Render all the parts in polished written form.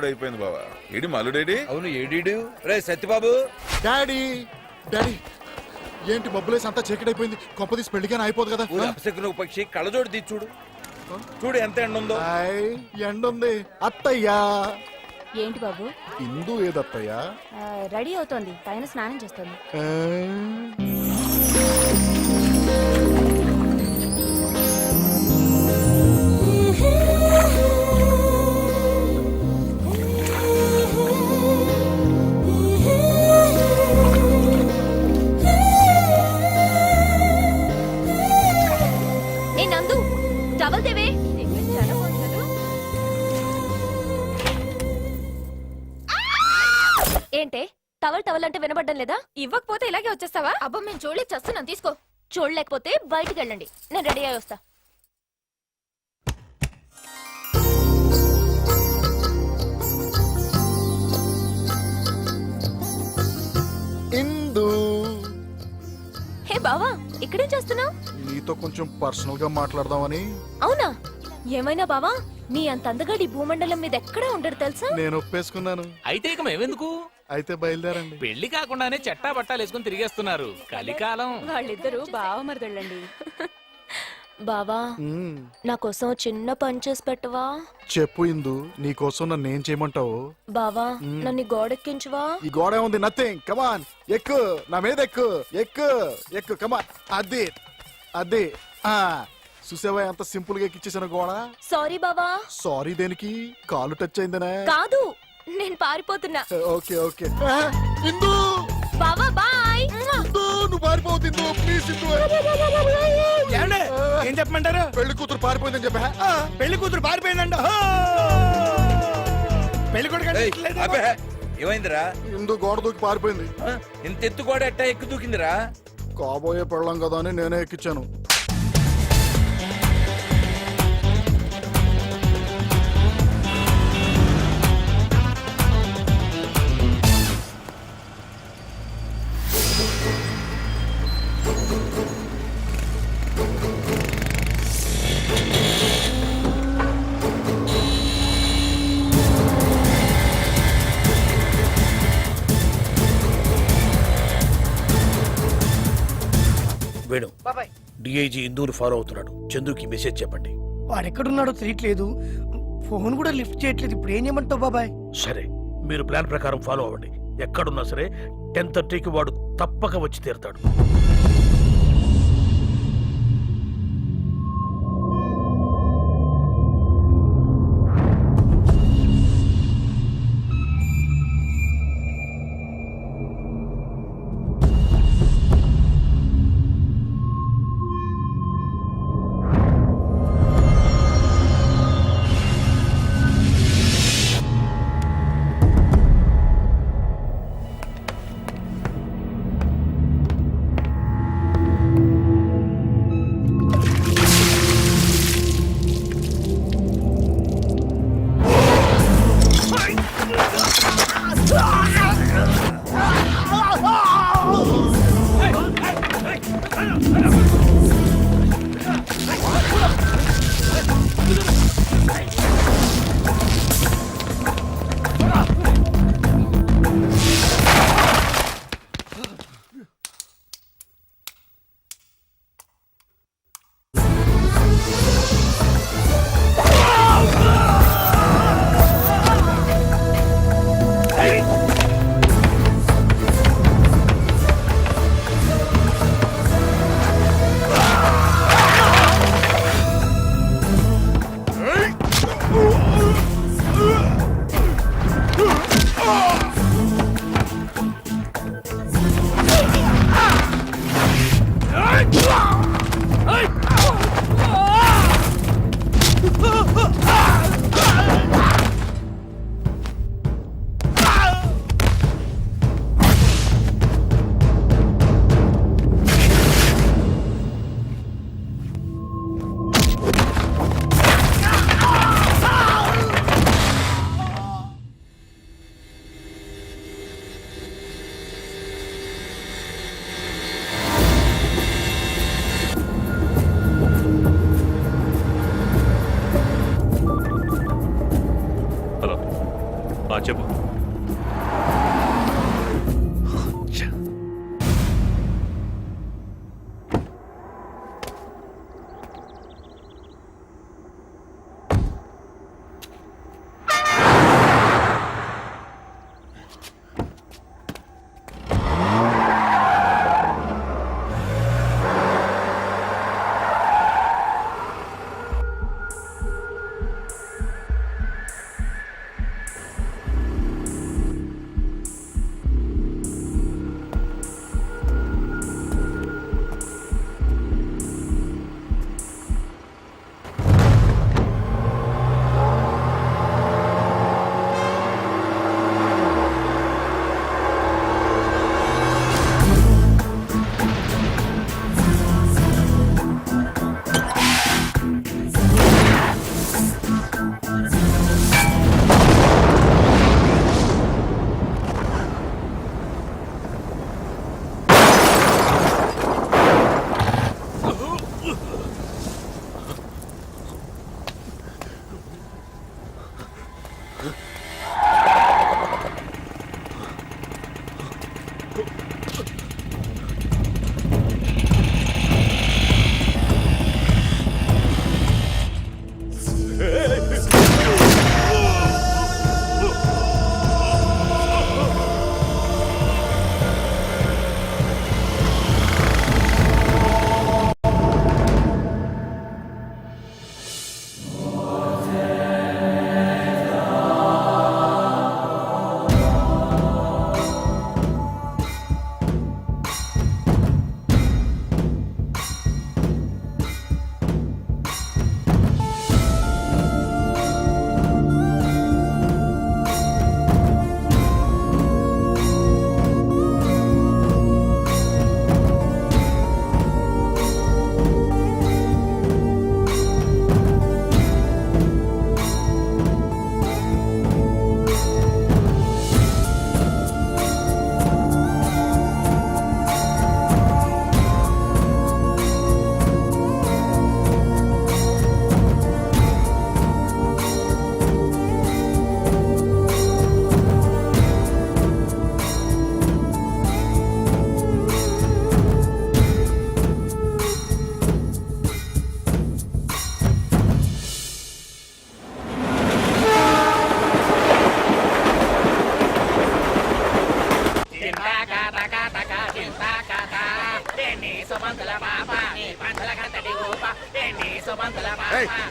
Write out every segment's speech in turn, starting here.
హడావుడి అయిపోయింది బావా. ఏడి మల్లుడేడి? అవును ఏడీడు రే సత్యబాబు. డాడీ డాడీ ఏంటి బబ్బులేసి అంతా చీకటైపోయింది. కొంపదీసి పెళ్లిగానే అయిపోదు కదా. అపశకున పక్షి కళ్ళజోడు తీసి చూడు. చూడు ఎంత ఎండ ఉందో. ఎండుంది. అత్తయ్యా. ఏంటి బాబు? ఇందు ఏదత్తయ్యా? రెడీ అవుతోంది, పైన స్నానం చేస్తోంది. ఏ నందు, టవల్ దేవే. ఏంటే టవల్ టవల్ అంటే వినబడ్డం లేదా? ఇవ్వకపోతే ఇలాగే వచ్చేస్తావా? అబ్బా మేము చూడలేక చేస్తున్నాం, తీసుకో. చూడలేకపోతే బయటికి వెళ్ళండి, నేను రెడీ అయ్యి వస్తా. ఇందు. హే బావా, ఇక్కడేం చేస్తున్నావు? నీతో కొంచెం పర్సనల్ గా మాట్లాడదామని. అవునా? ఏమైనా బావా, నీ అంత అందగాడి భూమండలం మీద ఎక్కడా ఉండడు తెలుసా? నేను ఒప్పేసుకున్నాను. అయితే ఇక మేమెందుకు? అయితే బయలుదేరండి. పెళ్లి కాకుండానే చట్టా బట్టాలు వేసుకుని తిరిగేస్తున్నారు. కలికాలం. వాళ్ళిద్దరూ బావమరదళ్ళండి. బావా, నా కోసం చిన్న పని చేసి పెట్టవా? చెప్పు ఇందు, నీకోసం నన్ను ఏం చేయమంటావు? బావా, నన్ను గోడెక్కించవా? ఈ గోడ ఉంది, నథింగ్. కమాన్, ఎక్కు నా మీద, ఎక్కు ఎక్కు ఎక్కు. కమాన్, అదే అదే. చూసావా ఎంత సింపుల్ గా ఎక్కిచ్చేసాను గోడ. సారీ బావా. సారీ దేనికి? కాలు టచ్ అయిందనే. కాదు, నేను పారిపోతున్నా. Okay okay. ఇందు బావా బాయ్. ఇందు, నువ్వు పారిపోవద్దు ఇందు, ప్లీజ్ ఇందు. ఏం చెప్పమంటారు? పెళ్లి కూతురు పారిపోయిందని చెప్పా. పెళ్లి కూతురు పారిపోయిందంట. పెళ్లి కొడుకు ఏమైందిరా? ఇందు గోడ దూకి పారిపోయింది. ఇంత ఎత్తు కూడా ఎట్టా ఎక్కు దూకిందిరా? కాబోయే పెళ్ళం కదా అని నేనే ఎక్కించాను. వేణు, డిఐజీ ఇందూరు ఫాలో అవుతున్నాడు. చందుకి మెసేజ్ చెప్పండి. వాడెక్కడున్నాడో తెలియట్లేదు, ఫోన్ కూడా లిఫ్ట్ చేయట్లేదు. ఇప్పుడు ఏం చేయమంటావు బాబాయ్? సరే, మీరు ప్లాన్ ప్రకారం ఫాలో అవ్వండి. ఎక్కడున్నా సరే 10:30కి వాడు తప్పక వచ్చి తీరుతాడు. చెప్పు.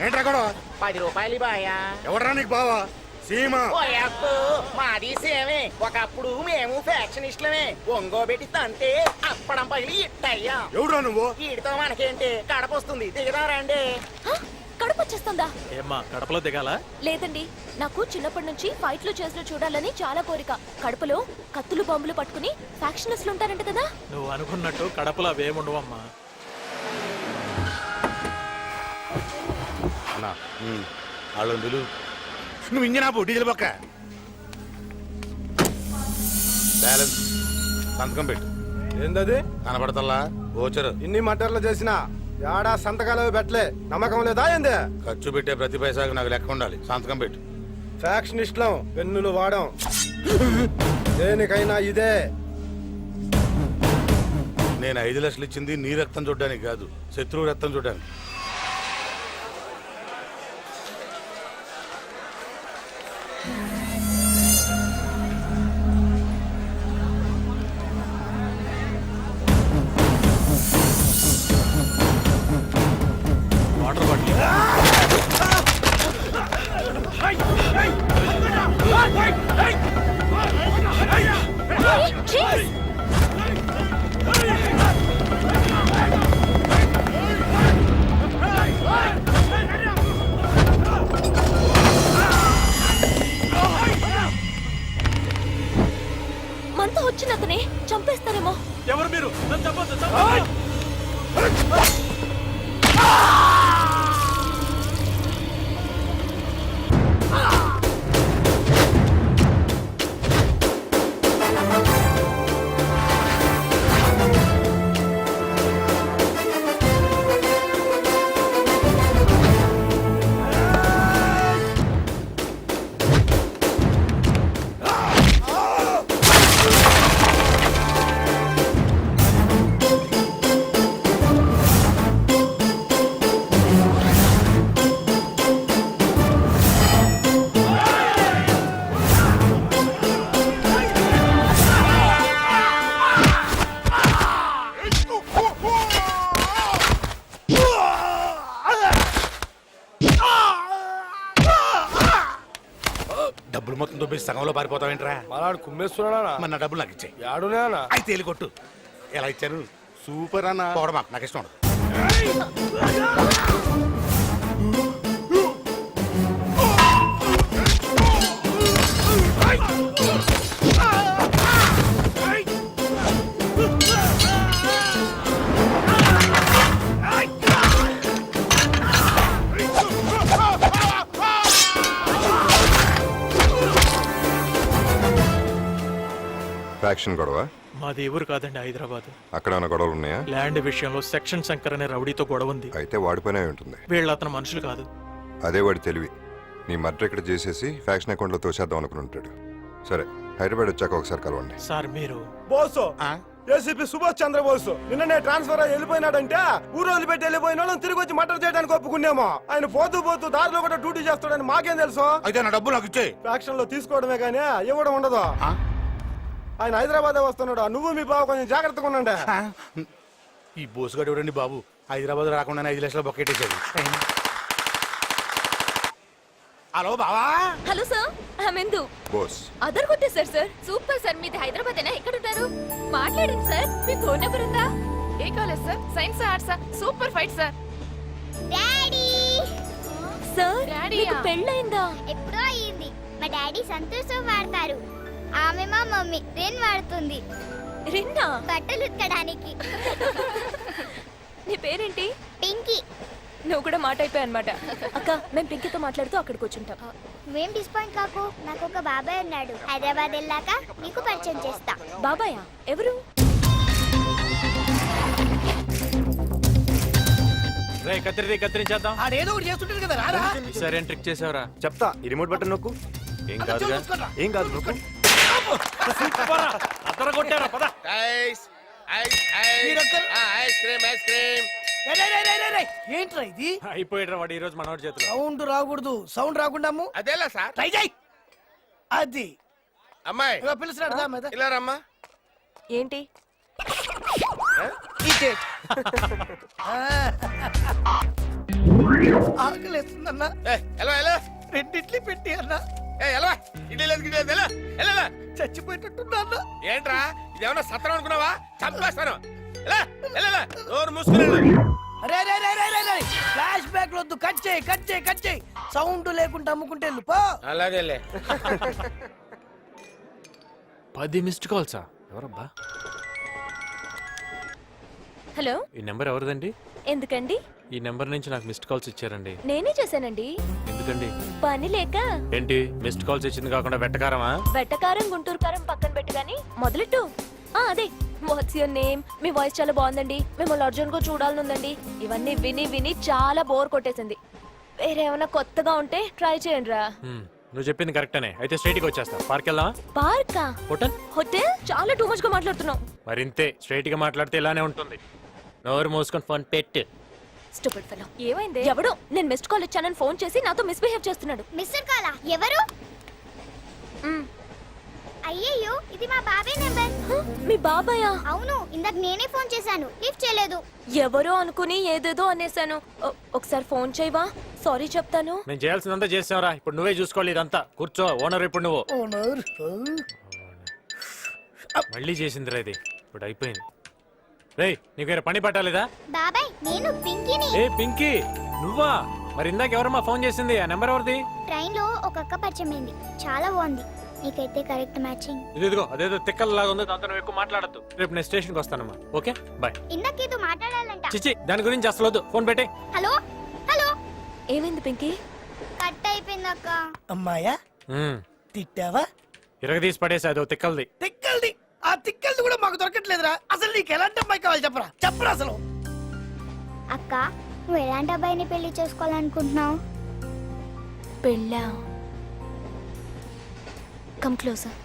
ఏంట్రా గొడవ? 10 రూపాయలు బాయా. ఎవడరా నీకు బావా? సీమా. మాది సేమే. ఒకప్పుడు మేము ఫ్యాక్షనిస్టులమే. ఒంగోబెట్టి తంటే అప్పడం పగిలి ఇట్టయ్యా. ఎవడురా నువ్వు? వీడితో మనకేంటి, కడప వస్తుంది, దిగదారండి. కడుపు వచ్చేస్తుందా? ఏమ్మా కడపలో దిగాలా? లేదండి, నాకు చిన్నప్పటి నుంచి ఫైట్లు చేసిన చూడాలని చాలా కోరిక. కడపలో కత్తులు బాంబులు పట్టుకుని ఫ్యాక్షనిస్టులు ఉంటారంట కదా. నువ్వు అనుకున్నట్టు కడపలో అవేముండవమ్మా. నువ్వు ఇంజనా డీజిల్ పక్క బ్యాలెన్స్ సంతకం పెట్టు. ఏందది? కనపడతల్లా ఓచరు. ఇన్ని మటర్లు చేసినా యాడా సంతకాలు పెట్టలే. నమ్మకం లేదా ఏంది? ఖర్చు పెట్టే ప్రతి పైసాకు నాకు లెక్క ఉండాలి. సంతకం పెట్టు. ఫ్యాక్షనిస్టులం, పెన్నులు వాడం. దేనికైనా ఇదే. నేను 5 లక్షలు ఇచ్చింది నీ రక్తం చూడడానికి కాదు, శత్రువు రక్తం చూడడానికి. వాటర్ బాటిల్ మనతో వచ్చిన అతనే చంపేస్తారేమో. ఎవరు మీరు? నన్ను చంపొద్దు. మొత్తం దుబ్బేసి సగంలో పారిపోతావేంట్రా మలాడు కుమ్మేస్తున్నాడా మరి నా డబ్బులు నాకు ఇచ్చాయి యాడునేనా అయితే తేలి కొట్టు ఎలా ఇచ్చారు సూపర్ అన్న పోవడమా నాకు ఇష్టం ఉండదు ఫ్యాక్షన్ గొడవ మాది ఎవరు కాదండి హైదరాబాద్. అక్కడ ఏమైనా గొడవలు ఉన్నాయా? ల్యాండ్ విషయంలో సెక్షన్ శంకర్ అనే రౌడీతో గొడవ ఉంది. అయితే వాడిపోయినే ఉంటుంది. వీళ్ళు అతను మనుషులు కాదు. అదే వాడి తెలివి. నీ మర్డర్ ఇక్కడ చేసేసి ఫ్యాక్షన్ అకౌంట్లో తోసేద్దాం అనుకుని ఉంటాడు. సరే హైదరాబాద్ వచ్చాక ఒకసారి కలవండి. సార్ మీరు బోసు ఏసీపీ సుభాష్ చంద్రబోస్ నిన్ననే ట్రాన్స్ఫర్ అయ్యి వెళ్ళిపోయినాడంటే ఊరు వదిలిపెట్టి వెళ్ళిపోయిన వాళ్ళని తిరిగి వచ్చి మర్డర్ చేయడానికి ఒప్పుకున్నామో. ఆయన పోతూ పోతూ దారిలో కూడా డ్యూటీ చేస్తాడని మాకేం తెలుసు? అయితే నా డబ్బులు నాకు ఇచ్చాయి. ఫ్యాక్షన్ లో తీసుకోవడమే కానీ ఇవ్వడం ఉండదు. ఆయన హైదరాబాద్ వస్తున్నాడు. నువ్వు మీ బావ కొంచెం జాగ్రత్తగా ఉండండి. ఈ బోసుగాడు ఎవడండి బాబు, హైదరాబాద్ రాకుండా 5 లక్షల బొక్కెట్టేశాడు. హలో బావా. హలో సార్, ఐ బోస్ అదర్ కొట్టేశారు సార్. Super sir. మీది హైదరాబాద్ అయినా ఎక్కడ ఉంటారు? మాట్లాడండి సార్. మీ ఫోన్ నెంబర్ ఉందా? ఏ college sir? Science arts? Super fight sir. Daddy sir డాడీయా? మీకు పెళ్ళైందా? ఎప్పుడో అయ్యింది. మా డాడీ సంతోషం వాడతారు. ఆమె మా మమ్మీ రెన్ వాడుతుంది రిన్నా? బట్టలు ఉతకడానికి. నీ పేరేంటి? పింకీ. నువ్వు కూడా మాట అయిపోయా అనమాట. అక్క మేము పింకీతో మాట్లాడుతూ అక్కడికి వచ్చుంటాం. నువ్వేం డిస్పాయింట్ కాకు. నాకు ఒక బాబాయ్ ఉన్నాడు. హైదరాబాద్ వెళ్ళాక నీకు పరిచయం చేస్తా. బాబాయా? ఎవరు? రే కత్తిరించేద్దాం. ఆడేదో ఒకటి చేస్తుంటాడు కదా రారా. సరే ట్రిక్ చేసావరా? చెప్తా. ఈ రిమోట్ బటన్ నొక్కు. ఏం కాదుగా. ఏం కాదు నొక్కు. అతర కొట్టారా పద. ఏంట్రా ఇది? అయిపోయాడు వాడు ఈ రోజు మనోడి చేతిలో. సౌండ్ రాకూడదు. సౌండ్ రాకుండా అదేలా సార్. ట్రై చేయి. అది అమ్మాయి పిలుస్తున్నాడు. ఇలా రమ్మా. ఏంటి? ఆకలేస్తుందన్నా. ఎలా ఎలా రెండిట్లు పెట్టి అన్నా. ఎలా ఇడ్లీ లేదు గిడ్లీ లేదు. ఎలా చచ్చిపోయేటట్టున్నా అన్న. ఏంట్రా ఇదేమన్నా సత్రం అనుకున్నావా? చంపేస్తాను. ఎలా ఎలా నోరు మూసుకుని అరే అరే అరే అరే అరే ఫ్లాష్ బ్యాక్ వద్దు. కట్ చేయి కట్ చేయి కట్ చేయి. సౌండ్ లేకుండా అమ్ముకుంటే వెళ్ళు పో. అలాగేలే. 10 మిస్డ్ కాల్సా? ఎవరబ్బా? హలో, ఈ నెంబర్ ఎవరిదండి? ఎందుకండి? ఈ నెంబర్ నుంచి నాకు మిస్డ్ కాల్స్ ఇచ్చారండి. నేనే చేశానండి. ఎందుకండి? పని లేక. ఏంటి మిస్డ్ కాల్స్ ఇచ్చింది కాకుండా వెట్టకారమా? వెట్టకారం గుంటూరు కారం పక్కన పెట్టు గాని మొదలెట్టు. అదే what's your name, me voice చాలా బాగుందండి, మిమ్మల్ని అర్జున్ గా చూడాలనుందండి. ఇవన్నీ విని విని చాలా బోర్ కొట్టేసింది. వేరేమైనా కొత్తగా ఉంటే ట్రై చేయండి రా. నువ్వు చెప్పింది కరెక్టనే. అయితే స్ట్రైట్ గా వచ్చేస్తా. పార్క్ వెళ్దామా? పార్కా? హోటల్? హోటల్ చాలా టూ మచ్ గా మాట్లాడుతున్నావు. మరింతే స్ట్రైట్ గా మాట్లాడితే ఇలానే ఉంటుంది. నోరు మూసుకొని ఫోన్ పెట్టు. Stupid fellow. ఏమైంది? ఎవడో నేను మిస్డ్ కాల్ ఇచ్చానని ఫోన్ చేసి నాతో మిస్బిహేవ్ చేస్తున్నాడు. మిస్టర్ కాలా? ఎవరు? అయ్యయ్యో, ఇది మా బాబాయ్ నెంబర్. మీ బాబాయా? అవును, ఇందాక నేనే ఫోన్ చేశాను, లిఫ్ట్ చేయలేదు. ఎవరో అనుకుని ఏదేదో అనేసాను. ఒకసారి ఫోన్ చేయవా? సారీ చెప్తాను. నేను చేయాల్సిందంతా చేసావరా. ఇప్పుడు నువ్వే చూసుకోవాలి ఇదంతా. కూర్చో. ఓనర్ ఇప్పుడు నువ్వు. ఓనర్ మళ్ళీ చేసిందిరా ఇది. ఇప్పుడు అయిపోయింది. రేయ్ నీకు వేరే పని పట్టాలేదా? బాబాయ్, నేను పింకీని. ఏ పింకీ నువ్వా? మరి ఇందాక ఎవరమ్మా ఫోన్ చేసింది? ఆ నెంబర్ ఎవరిది? ట్రైన్ లో ఒక అక్క పరిచయం అయింది. చాలా బాగుంది. నీకైతే కరెక్ట్ మ్యాచింగ్. ఇదిగో అదేదో తిక్కల్లాగా ఉంది. దాంతో నువ్వు ఎక్కువ మాట్లాడద్దు. రేపు నేను స్టేషన్కి వస్తానమ్మా. Okay bye. ఇందాకేదో మాట్లాడాలంట. చిచ్చి దాని గురించి అసలు వద్దు. ఫోన్ పెట్టే. Hello hello. ఏమైంది పింకీ? కట్ అయిపోయింది అక్క. అమ్మాయా తిట్టావా? ఇరగదీసి పడేసి అదో తిక్కల్ది. తిక్కల్ది? ఆ తిక్కల్ది కూడా మాకు దొరకట్లేదురా. అసలు నీకు ఎలాంటి అమ్మాయి కావాలి చెప్పరా? చెప్పరా అసలు. అక్క, నువ్వు ఎలాంటి అబ్బాయిని పెళ్లి చేసుకోవాలనుకుంటున్నావు? పెళ్ళా? Come closer.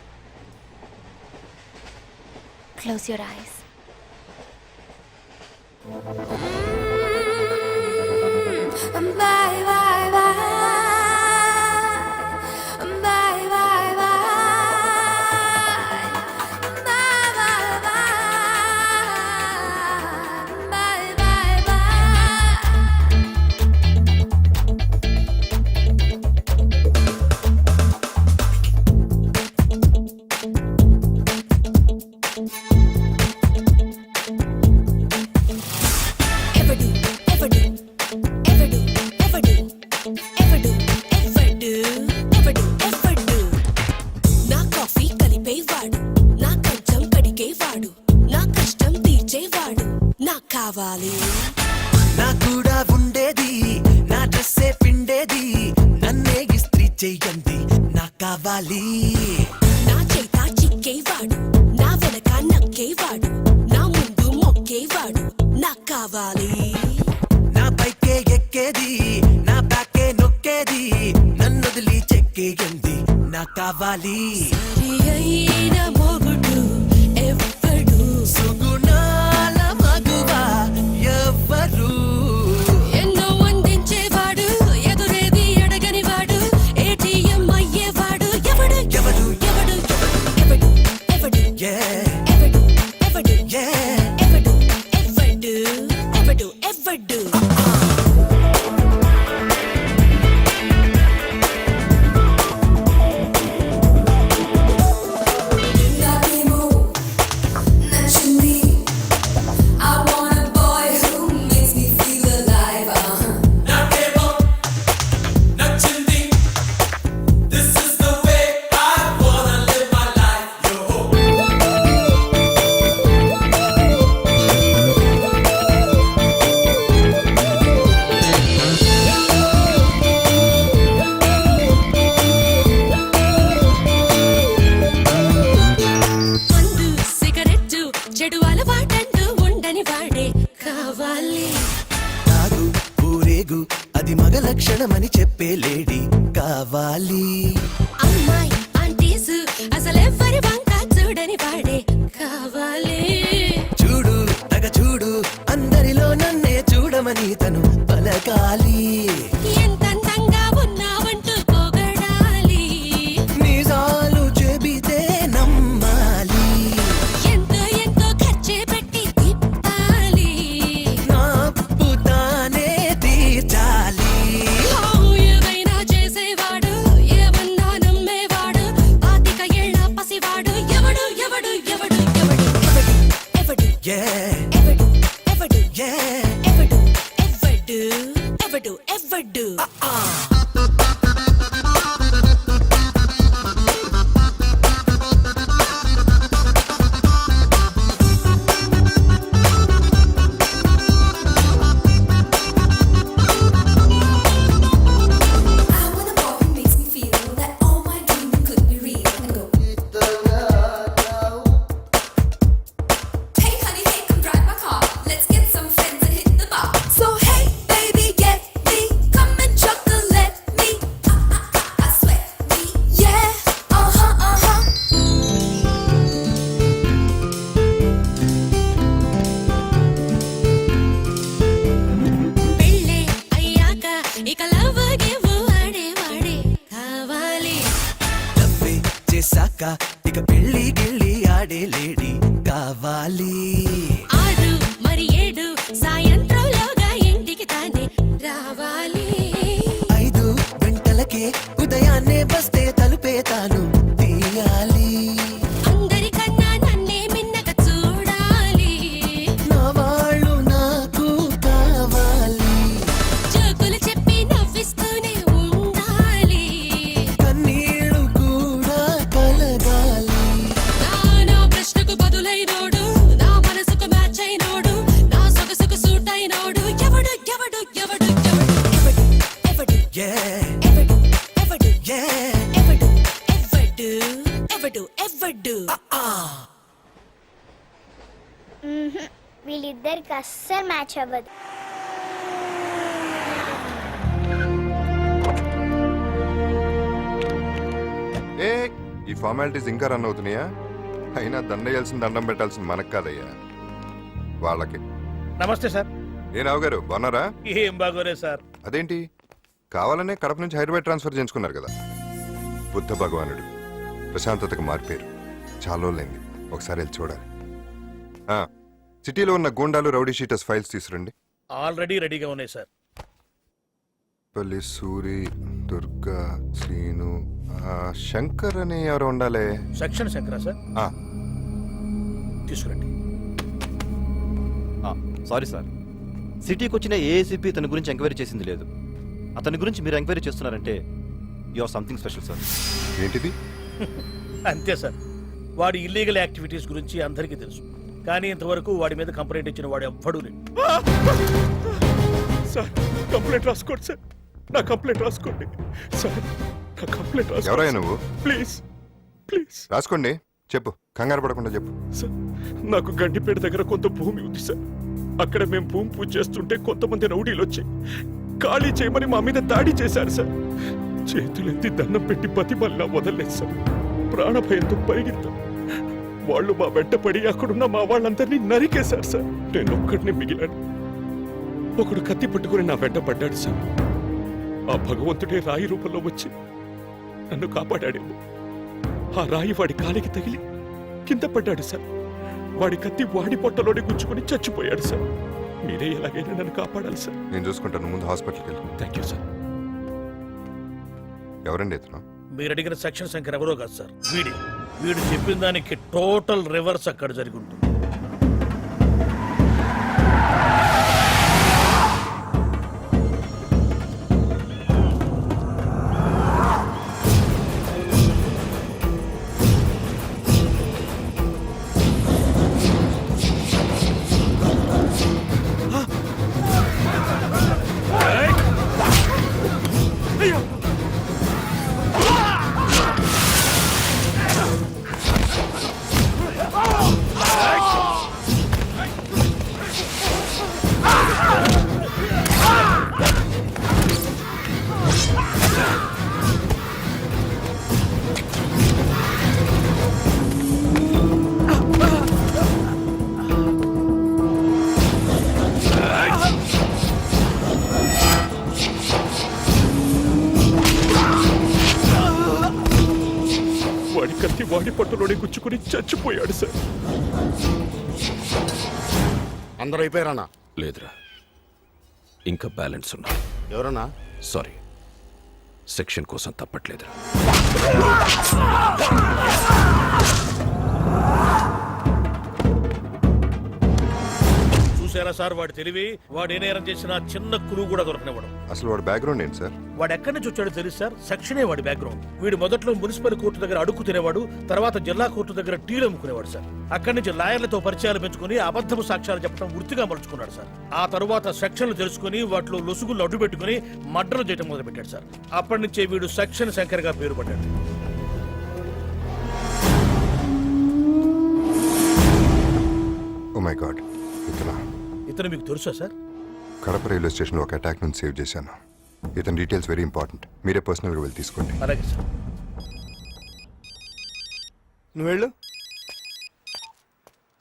Close your eyes. Bye bye bye. Bye bye bye. Bye bye bye. Bye bye bye. కావాలి. నా కూడా ఉండేది నా డ్రెస్సే పిండేది నన్నే ఇస్త్రీ చెయ్యండి నాకు కావాలి. నా చేత చిక్కేవాడు నా వెనక నక్కేవాడు నా ముందు మొక్కేవాడు నాకు కావాలి. నా బైకే ఎక్కేది నా బ్యాకే నొక్కేది నన్ను వదిలి చెక్కేయండి నాకు కావాలి. మొగుడు ఎవ్వడు సుగుణాల మగువా ఎవ్వరు ఎన్నో అందించేవాడు ఎదురేది అడగనివాడు ఏటీఎం అయ్యేవాడు ఎవడు ఎవడు ఎవడు ఎవడు ఎవడు ఎవడు ఎవడు ఎవడు ఎవడు ఎవడు ఎవడు చెడు అలవాటంటూ ఉండని వాడే కావాలి. తాగు ఊరేగు అది మగ లక్షణమని చెప్పే లేడీ కావాలి. అమ్మాయి ఆంటీస్ అసలెవ్వరి వంక చూడని వాడే కావాలి. చూడు తగ చూడు అందరిలో నన్నే చూడమని తను పలకాలి. ఎంత అందంగా ఉన్నావంటూ పొగడాలి. నిజాలు చెబితే నమ్మాలి. ఇక పెళ్లి గిళ్ళి ఆడే లేడీ కావాలి. 6 మరి 7 సాయంత్రంలోగా ఇంటికి తానే రావాలి. 5 గంటలకే ఉదయాన్నే వస్తే తలుపే తాను తీయాలి. అందరికన్నా నన్నే మిన్నగా చూడాలి. నా వాళ్ళు నాకు కావాలి. జోకులు చెప్పి నవ్విస్తూనే ఉండాలి. కన్నీళ్ళు కూడా కలగాలి. నా ప్రశ్నకు బదులైనోడు నా మనసుకు మ్యాచ్ అయినోడు నా సొగసుకు సూట్ అయినోడు ఎవడు ఎవడు ఎవడు ఎవడు ఎవడు ఎవడు ఎవడు ఎవడు ఎవడు ఎవడు వీళ్ళిద్దరికి అస్సలు మ్యాచ్ అవ్వదు. ఏ ఈ ఫార్మాలిటీస్ ఇంకా రన్ అవుతున్నాయా? అయినా దండేయాల్సిన దండం పెట్టాల్సిన మనకు కాదయ్యా, వాళ్ళకి. నమస్తే సార్. ఏ రావు గారు బాగున్నారా? ఏం బాగోరే సార్. అదేంటి కావాలనే కడప నుంచి హైదరాబాద్ ట్రాన్స్ఫర్ చేయించుకున్నారు కదా? బుద్ధ భగవానుడు ప్రశాంతతకు మారిపోయారు. చాలా రోజులైంది, ఒకసారి వెళ్ళి చూడాలి. సిటీలో ఉన్న గూండాలు రౌడీ షీటర్స్ ఫైల్స్ తీసుకురండి. ఆల్రెడీ రెడీగా ఉన్నాయి సార్. పల్లి సూరి, దుర్గా, శ్రీను, శంకర్ అని ఎవరు ఉండాలి? సెక్షన్ శంకరా సార్? తీసుకురండి. సారీ సార్, సిటీకి వచ్చిన ఏఏసీపీ తన గురించి ఎంక్వైరీ చేసింది లేదు. అతని గురించి మీరు ఎంక్వైరీ చేస్తున్నారంటే you or something special sir. ఏంటిది? అంతే సార్, వాడి ఇల్లీగల్ యాక్టివిటీస్ గురించి అందరికీ తెలుసు. కానీ ఇంతవరకు వాడి మీద కంప్లైంట్ ఇచ్చిన వాడు ఎవ్వడూ లేడు. సార్ కంప్లైంట్ రాసుకోండి సార్, నా కంప్లైంట్ రాసుకోండి సార్, నా కంప్లైంట్ ఎవరయ్యా నువ్వు? ప్లీజ్ ప్లీజ్ రాసుకోండి, చెప్పు, కంగారు పడకుండా చెప్పు. సార్ నాకు గండిపేట దగ్గర కొంత భూమి ఉంది సార్. అక్కడ మేము భూమి పూజ చేస్తుంటే కొంతమంది రౌడీలు వచ్చి ఖాళీ చేయమని మా మీద దాడి చేశారు సార్. చేతులెత్తి దండం పెట్టి బతిమల్లా వదలలేదు సార్. ప్రాణభయంతో పరిగెత్తాం. వాళ్ళు మా వెంట పడి అక్కడున్న మా వాళ్ళందరినీ నరికేశారు సార్. నేను ఒక్కడిని మిగిలాను. ఒకడు కత్తి పట్టుకుని నా వెంట పడ్డాడు సార్. ఆ భగవంతుడే రాయి రూపంలో వచ్చి నన్ను కాపాడాడేమో. ఆ రాయి వాడి కాలికి తగిలి కింద పడ్డాడు సార్. వాడి కత్తి వాడి పొట్టలోనే గుచ్చుకుని చచ్చిపోయాడు సార్. మీరే ఎలాగైనా నన్ను కాపాడాలి సార్. నేను చూసుకుంటాను, ముందు హాస్పిటల్కి వెళ్ళు. Thank you sir. ఎవరండి ఇతను? మీరు అడిగిన సెక్షన్ శంకర్ ఎవరో కాదు సార్, వీడు చెప్పిన దానికి టోటల్ రివర్స్ అక్కడ జరిగి ఉంటుంది. వాడి కత్తి వాడి పొట్టలోనే గుచ్చుకుని చచ్చిపోయాడు సార్. అందరూ అయిపోయారన్నా? లేదురా, ఇంకా బ్యాలెన్స్ ఉన్నా. ఎవరన్నా? సారీ, సెక్షన్ కోసం తప్పట్లేదురా. చూసారా సార్ వాడు తెలివి? వాడు ఏ నేరం చేసినా చిన్న క్లూ కూడా దొరకనివ్వడం. అసలు వాడు బ్యాక్గ్రౌండ్ ఏంటి సార్? వాడు ఎక్కడి నుంచి వచ్చాడో తెలుసు సార్, సెక్షనే వాడి బ్యాక్గ్రౌండ్. వీడు మొదట్లో మున్సిపల్ కోర్టు దగ్గర అడుగు తినేవాడు, తర్వాత జిల్లా కోర్టు దగ్గర టీలు అమ్ముకునేవాడు సార్. అక్కడి నుంచి లాయర్లతో పరిచయాలు పెంచుకుని అబద్ధపు సాక్ష్యాలు చెప్పడం వృత్తిగా మలుచుకున్నాడు సార్. ఆ తరువాత సెక్షన్లు తెలుసుకుని వాటిలో లొసుగులు అడ్డు పెట్టుకుని మర్డర్లు చేయడం మొదలుపెట్టాడు సార్. అప్పటి నుంచే వీడు సెక్షన్ శంకర్ గా పేరు పడ్డాడు. ఓ మై గాడ్, ఇతను మీకు తెలుసా సార్? కడప రైల్వే స్టేషన్లో ఒక అటాక్ నుంచి సేవ్ చేశాను. ఇతని డీటెయిల్స్ వెరీ ఇంపార్టెంట్. మీరే పర్సనల్గా వెళ్ళి తీసుకోండి. అలాగే సార్. నువ్వు వెళ్ళు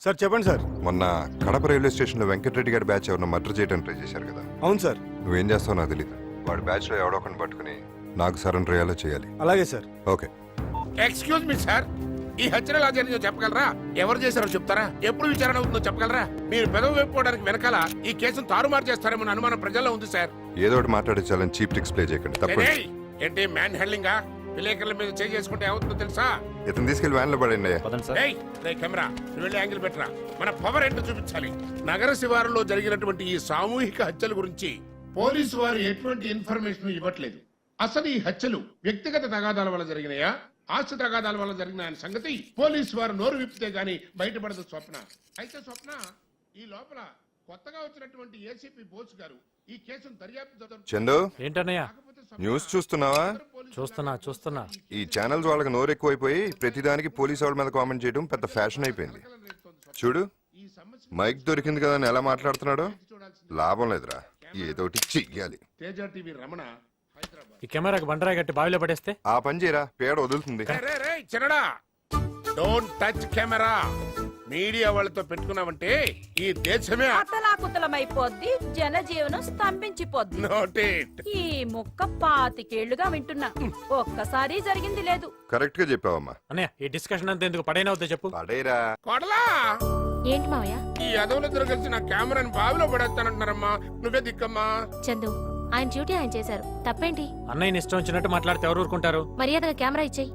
సార్. చెప్పండి సార్. మొన్న కడప రైల్వే స్టేషన్లో వెంకటరెడ్డి గారి బ్యాచ్ ఎవరినో మర్డర్ చేయడానికి ట్రై చేశారు కదా? అవును సార్. నువ్వేం చేస్తావు నాకు తెలియదు. వాడి బ్యాచ్లో ఎవడో ఒకరిని పట్టుకుని నాకు సరెండర్ అయ్యేలా చేయాలి. అలాగే sir. Okay. Excuse me sir, ఈ హత్యలు ఎలా జరిగిందో చెప్పగలరా? ఎవరు చేశారో చెప్తారా? ఎప్పుడు విచారణ అవుతుందో చెప్పగలరా? మీరు పెదవి వేపుకోవడానికి వెనకాల ఈ కేసును తారుమారు చేస్తారేమో అనుమానం ప్రజల్లో ఉంది సార్. ఏదో ఒకటి మాట్లాడించాలని చీప్ ట్రిక్స్ ప్లే చేయకండి. తప్పండి. ఏంటి మ్యాన్ హ్యాండ్లింగా? విలేకరుల మీద చేసుకుంటే ఏమవుతుందో తెలుసా? ఇతను తీసుకెళ్లి వ్యాన్లో పడండి. కెమెరా నువ్వు వెళ్ళి యాంగిల్ పెట్టరా. మన పవర్ ఏంటో చూపించాలి. నగర శివారులో జరిగినటువంటి ఈ సామూహిక హత్యల గురించి పోలీసు వారు ఎటువంటి ఇన్ఫర్మేషన్ ఇవ్వట్లేదు. అసలు ఈ హత్యలు వ్యక్తిగత తగాదాల వల్ల జరిగినాయా, ఆస్తి తగాదాల వల్ల జరిగిన సంగతి పోలీసు వారు నోరు విప్పితే గానీ బయటపడదు స్వప్న. అయితే స్వప్న, ఈ లోపల కొత్తగా వచ్చినటువంటి ఏసీపీ బోస్ గారు ఈ కేసును దర్యాప్తు. చందు, ఏంటన్నయ్య? న్యూస్ చూస్తున్నావా? చూస్తున్నా. ఈ ఛానల్స్ వాళ్ళకి నోరు ఎక్కువైపోయి ప్రతిదానికి పోలీసు వాళ్ళ మీద కామెంట్ చేయడం పెద్ద ఫ్యాషన్ అయిపోయింది. చూడు, మైక్ దొరికింది కదా అని ఎలా మాట్లాడుతున్నాడో. లాభం లేదురా, ఏదోటి చెయ్యాలి. తేజ టీవీ రమణ, ఈ కెమెరాకి బండరాయి కట్టి బావిలో పడేస్తే ఆ పని చేయరా, పేడ వదులుతుంది. చిన్నడా, డోంట్ టచ్ కెమెరా. మీడియా వాళ్ళతో పెట్టుకున్నామంటే ఈ దేశమే అతలాకుతలమైపోద్ది, జనజీవనం స్తంభించిపోద్ది. నోటేట్. ఈ ముక్క 25 ఏళ్లుగా వింటున్నా, ఒక్కసారి జరిగింది లేదు. కరెక్ట్ గా చెప్పావమ్మా. అన్నయ్య, ఈ డిస్కషన్ అంతా ఎందుకు? పడైనవుతా చెప్పు. పడేరా. కొడలా, ఏంటి మావయ్య? ఈ అదవులిద్దరు కలిసి నా కెమెరాని బావిలో పడేస్తానంటున్నారమ్మా. నువ్వే దిక్కమ్మా. చందు, ఆయన డ్యూటీ ఆయన చేశారు, తప్పేంటి? అన్నయ్యని ఇష్టం వచ్చినట్టు మాట్లాడితే ఎవరు ఊరుకుంటారు? మర్యాదగా కెమెరా ఇచ్చేయి.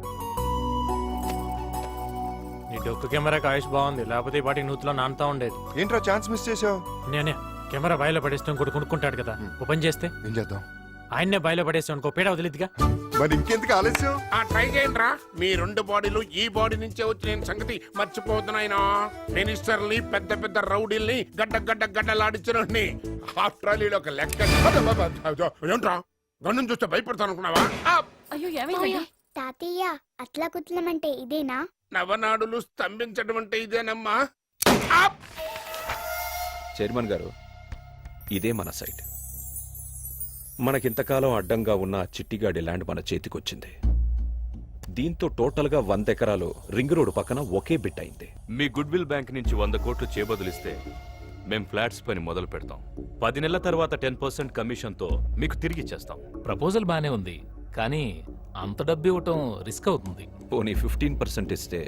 నీ డొక్కు కెమెరాకి ఆయుష్ బాగుంది, లేకపోతే ఈ పాటికి నూతిలో నానుతా ఉండేది. ఏంట్రా ఛాన్స్ మిస్ చేసావు? నేనే కెమెరా బాయిలో పడేస్తే ఇంకోటి కొనుక్కుంటాడు కదా, ఓపెన్ చేస్తే ఏం చేద్దాం? ఆయన్నే బయలు పడేసి అనుకో పీడ వదిలేదుగా. మరి ఇంకెందుకు ఆలస్యం? ఆ ట్రై చేయండి రా. మీ 2 బాడీలు ఈ బాడీ నుంచే వచ్చిన సంగతి మర్చిపోతున్నాయినా. మినిస్టర్ని పెద్ద పెద్ద రౌడీల్ని గడ్డలాడించిన ఆఫ్టర్ ఆల్ ఒక లెక్క. ఏంట్రా గన్ను చూస్తే భయపడతాను అనుకున్నావా? అయ్యో ఏమైంది? తాతయ్య అట్లా కుట్లమంటే ఇదేనా? నవనాడులు స్తంభించడం అంటే ఇదేనమ్మా. చైర్మన్ గారు, ఇదే మన సైట్. మనకింతకాలం అడ్డంగా ఉన్న చిట్టిగాడి ల్యాండ్ మన చేతికొచ్చింది. దీంతో టోటల్గా 100 ఎకరాలు రింగ్ రోడ్ పక్కన ఒకే బిట్ అయింది. మీ గుడ్ విల్ బ్యాంక్ నుంచి 100 కోట్లు చేబదులిస్తే మేం ఫ్లాట్స్ పని మొదలు పెడతాం. 10 నెలల తర్వాత 10% కమిషన్తో మీకు తిరిగి ఇచ్చేస్తాం. ప్రపోజల్ బానే ఉంది, కానీ అంత డబ్బు ఇవ్వటం రిస్క్ అవుతుంది. పోనీ 15% ఇస్తే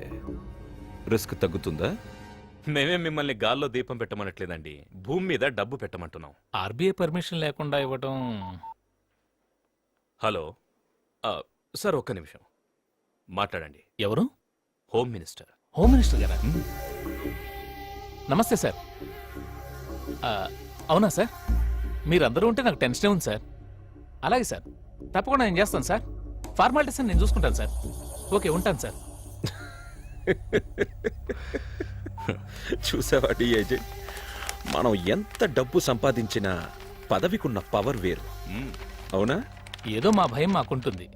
రిస్క్ తగ్గుతుందా? మేమే మిమ్మల్ని గాల్లో దీపం పెట్టమనట్లేదండి, భూమి మీద డబ్బు పెట్టమంటున్నాం. ఆర్బీఐ పర్మిషన్ లేకుండా ఇవ్వటం. హలో సార్, ఒక్క నిమిషం మాట్లాడండి. ఎవరు? Home minister. హోమ్ మినిస్టర్ గారా? నమస్తే సార్. అవునా సార్? మీరందరూ ఉంటే నాకు టెన్షనే ఉంది సార్. అలాగే సార్, తప్పకుండా నేను చేస్తాను సార్. ఫార్మాలిటీస్ నేను చూసుకుంటాను సార్. ఓకే, ఉంటాను సార్. చూసావా డిఐజీ, మనం ఎంత డబ్బు సంపాదించినా పదవికున్న పవర్ వేరు. అవునా? ఏదో మా భయం మాకుంటుంది.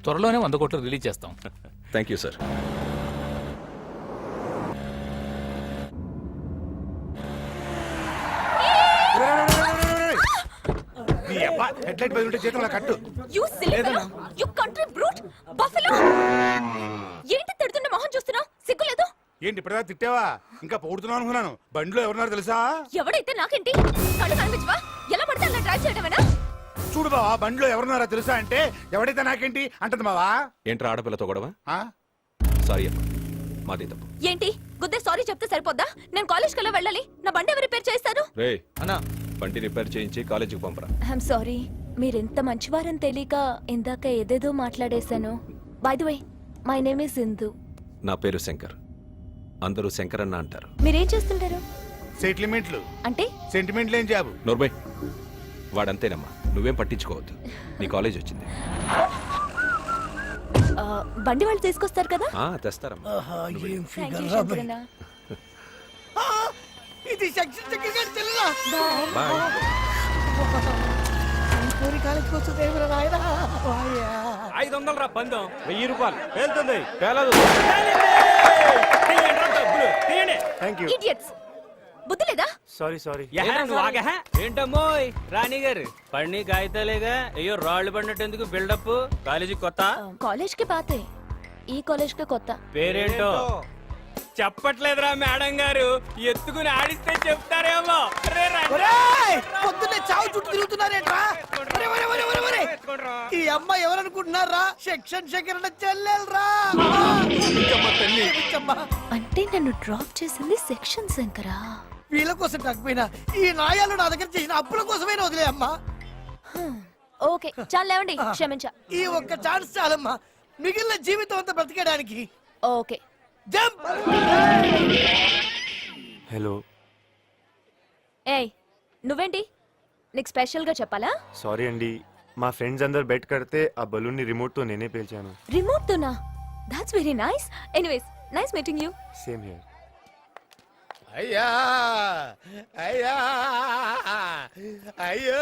త్వరలోనే 100 కోట్లు రిలీజ్ చేస్తాం. Thank you sir. హెడ్లైట్ బదులుంటే చేతుల కట్టు. You silly fellow! You country brute! Buffalo! ఏంటి తిడుతున్న మొహం చూస్తున్నావు? సిగ్గులేదు? ఏంటి ఇప్పటిదా తిట్టావా? ఇంకా పొగుడుతున్నావు అనుకున్నాను. బండిలో ఎవరున్నారు తెలుసా? ఎవడైతే నాకేంటి? కళ్ళు కనిపించవా? ఎలా పడితే అలా డ్రైవ్ చేయడమేనా? చూడు బావా, బండిలో ఎవరున్నారా తెలుసా అంటే ఎవడైతే నాకేంటి అంటది బావా. ఏంట్రా ఆడపిల్లతో గొడవ? ఆ? సారీ అమ్మా, మాదే తప్పు. ఏంటి గుద్దే సారీ చెప్తే సరిపోద్దా? నేను కాలేజ్ కల్లా వెళ్ళాలి. నా బండి ఎవరు రిపేర్ చేస్తారు? రే అన్నా, బండి రిపేర్ చేయించి కాలేజీకి పంపరా. ఐఎమ్ సారీ, మీరెంత మంచివారని తెలియక ఇందాక ఏదేదో మాట్లాడేశాను. By the way, my name is Sindhu. నా పేరు శంకర్, అందరూ శంకర్ అన్న అంటారు. మీరేం చేస్తుంటారు? సెటిల్మెంట్లు అంటే? సెంటిమెంట్లు ఏం జాబు? నోర్బై, వాడంతేనమ్మా, నువ్వేం పట్టించుకోవద్దు. నీ కాలేజ్ వచ్చింది. బండి వాళ్ళు తీసుకొస్తారు కదా? తెస్తారమ్మా. ఏం Thank you, ఫిగర్ రా భయ్. శంకరన్న. ఇది సెక్షన్ సెక్రటరీ చెల్లెలా? బాయ్. పూరి కాలేజ్కి వస్తుంది ఏమిరా నాయనా? 500 రా పందెం, 1000 రూపాయలు వెళ్తుంది. పేలదు. Idiots! బుద్ధి లేదా? సారీ. ఏంటమ్మో రాణి గారు పడిని కాగితాలేగా? అయ్యో రాళ్ళు పడినట్టు ఎందుకు బిల్డప్? కాలేజీ కొత్త? కాలేజ్ కి పాతే, ఈ కాలేజ్ కి కొత్త. పేరేంటో చెప్పట్లేదురా మేడం గారు. ఎత్తుకుని ఆడిస్తే చెప్తారేమో. ఒరేయ్, పొద్దున్నే చావు చుట్టూ తిరుగుతున్నారేంట్రా? ఒరే, ఒరే, ఒరే, ఒరే, ఒరే. ఈ అమ్మాయి ఎవరనుకుంటున్నారా? Section secretary చెల్లెలరా. అంటే నన్ను డ్రాప్ చేసింది సెక్షన్ శంకరా? వీళ్ళ కోసం కాకపోయినా ఈ నాయాలు నా దగ్గర చేసిన అప్పుల కోసమైనా వదిలే అమ్మా. ఓకే, చాలు లేవండి, క్షమించా. ఈ ఒక్క ఛాన్స్ చాలమ్మా మిగిలిన జీవితం అంతా బ్రతికేయడానికి. Okay, jump. హలో. ఏయ్ నువ్వేంటి? నీకు స్పెషల్ గా చెప్పాలా? సారీ అండి, మా ఫ్రెండ్స్ అందరు బెట్ కడితే ఆ బలూన్ ని రిమోట్ తో నేనే పేల్చాను. రిమోట్ తోనా? That's very nice. Anyways, nice meeting you. Same here. అయ్యా అయ్యా అయ్యా,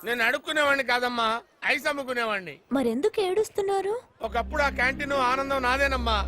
నేను అడుక్కునేవాడిని కాదమ్మా, ఐస్ అమ్ముకునేవాడిని. మరెందుకు ఏడుస్తున్నారు? ఒకప్పుడు ఆ క్యాంటీన్ ఆనందం నాదేనమ్మా.